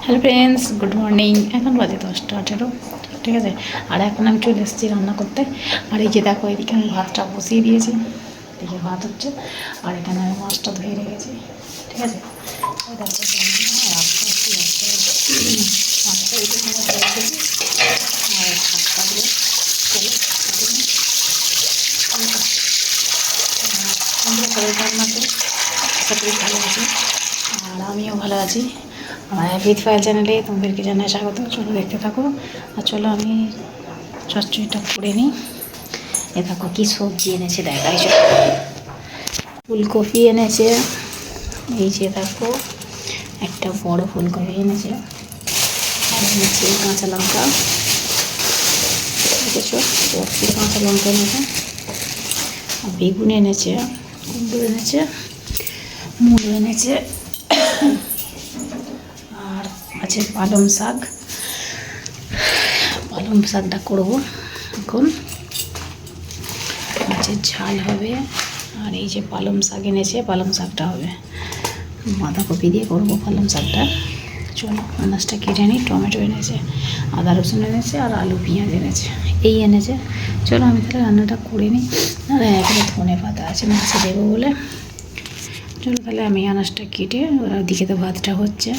Hello friends, good morning. এখন বাজে 10টা 18, ঠিক আছে। আর এখন আমি চলে এসেছি রান্না করতে। আর এই যে দেখো, এদিকে আমি ভাতটা বসিয়ে দিয়েছি, এদিকে ভাত হচ্ছে। আর এখানে আমি মাছটা ধুয়ে রেখেছি, ঠিক আছে। মাছটা ধুয়ে রেখেছি আর ভাতটা দিয়ে রান্নাতে সবাই ভালো আছে আর আমিও ভালো আছি। আমার হ্যাপিথ ফাইল চ্যানেলে তোমাদেরকে জানাই স্বাগত। চলো দেখতে থাকো। আর চলো আমি চচ্চড়িটা করে নিই। এ দেখো কী সবজি এনেছে, দেখাই চলো। ফুলকপি এনেছে, এই যে দেখো একটা বড় ফুলকপি এনেছে। আর এনেছে কাঁচা লঙ্কা, দেখেছো কাঁচা লঙ্কা এনেছে। আর বেগুন এনেছে, কুমড়ো এনেছে, মূলো এনেছে, আর আছে পালং শাক। পালং শাকটা করবো এখন, মাছের ঝাল হবে। আর এই যে পালং শাক এনেছে, পালং শাকটা হবে বাঁধাকপি দিয়ে করবো পালং শাকটা। চলো আনাজটা কেটে নিই। টমেটো এনেছে, আদা রসুন এনেছে, আর আলু পেঁয়াজ এনেছে, এই এনেছে। চলো আমি তাহলে রান্নাটা করে নিই। আর এখানে ধনে পাতা আছে মাছে দেবো বলে। চলো তাহলে আমি আনাজটা কেটে, ওদিকে তো ভাতটা হচ্ছে,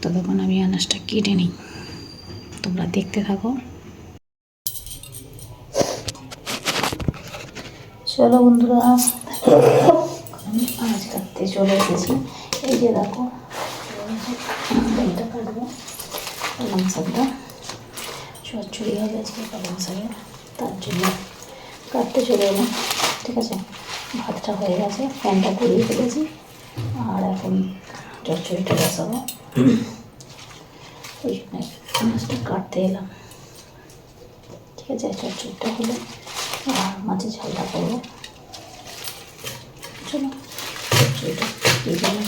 ততক্ষণ আমি আনাজটা কেটে নিই, তোমরা দেখতে থাকো। চলো বন্ধুরা, আমি আনাজ কাটতে চলে এসেছি। এই যে দেখো, এটা কাটবো পালং শাকটা, চচ্চড়ি হবে আজকে পালং শাকের, তার জন্য কাটতে চলে এলাম, ঠিক আছে। ভাতটা হয়ে গেছে, ফ্যানটা ঘুরিয়ে ফেলেছি, আর এখন চচ্চড়িটা বসাবো, ওই জন্য মাছটা কাটতে এলাম, ঠিক আছে। চচ্চড়িটা হলে আর মাছের ঝালটা করবো। চলো চচ্চড়িটা এই জন্য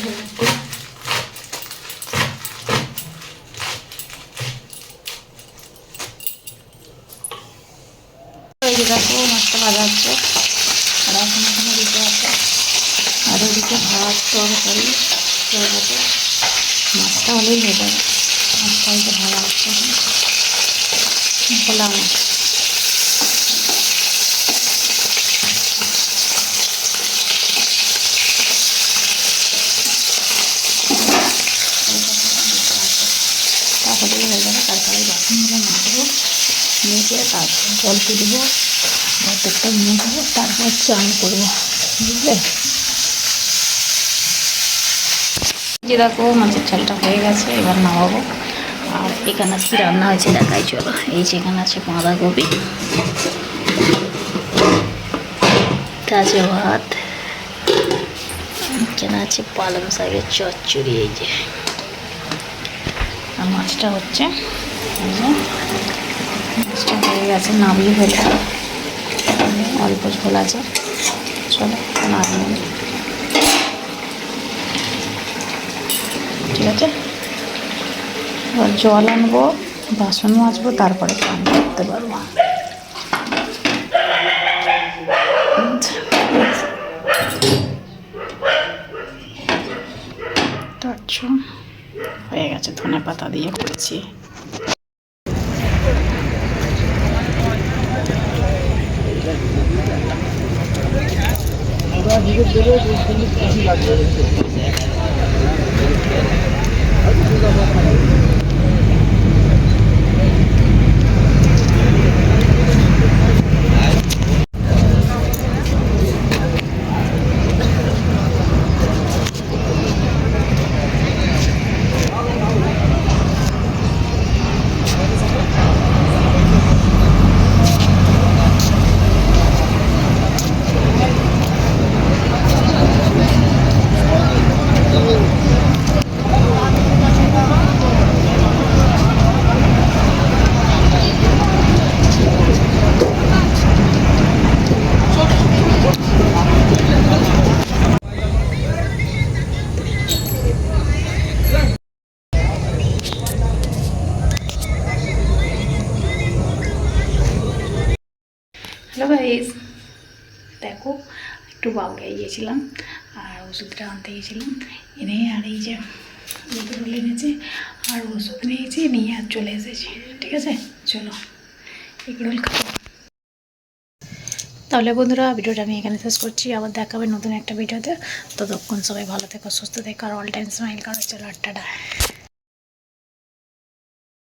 এই যে দেখো মাছটা ভাজা হচ্ছে, আর এখন এখানে দিতে আছে। আর ওদিকে ভাত তরকারি করবো, মাছটা হলেই হয়ে যাবে। মাছটা হয়তো ভাজা হচ্ছে, খোলা মাছ। তাহলেই হয়ে যাবে। তারপরে বাসনগুলো মাজবো, মেজে তারপর জল তুলবো, ঘরটা মুছবো, তারপর চান করবো, বুঝলে। যে দেখো মাছের ঝালটা হয়ে গেছে, এবার নামাবো। আর এখানে কি রান্না হয়েছে দেখাই চলো। এই যে এখানে আছে বাঁধাকপি, কাঁচা ভাত, এখানে আছে পালং শাকের চচ্চড়ি, এই যে। আর মাছটা হচ্ছে, মাছটা হয়ে গেছে, নামিয়ে ফেলে অল্প ঝোল আছে। চলো নামিয়ে, ঠিক আছে। এবার জল আনবো, বাসন মাজবো, তারপরে স্নান করতে পারবো। হয়ে গেছে, ধনে পাতা দিয়ে করেছি। হ্যালো গাইস, দেখো একটু বাগায় গিয়েছিলাম আর ওষুধটা আনতে গিয়েছিলাম, এনে আর এই যে বোতল এনেছে। আর ওষুধ নিয়েছি, নিয়ে আর চলে এসেছি। ঠিক আছে, চলো এগরোল খাবো। তাহলে বন্ধুরা, ভিডিওটা আমি এখানে শেষ করছি। আবার দেখা হবে নতুন একটা ভিডিওতে। ততক্ষণ সবাই ভালো থেকো, সুস্থ থেকো, আর অল টাইম স্মাইল করো। চলো, টাটা।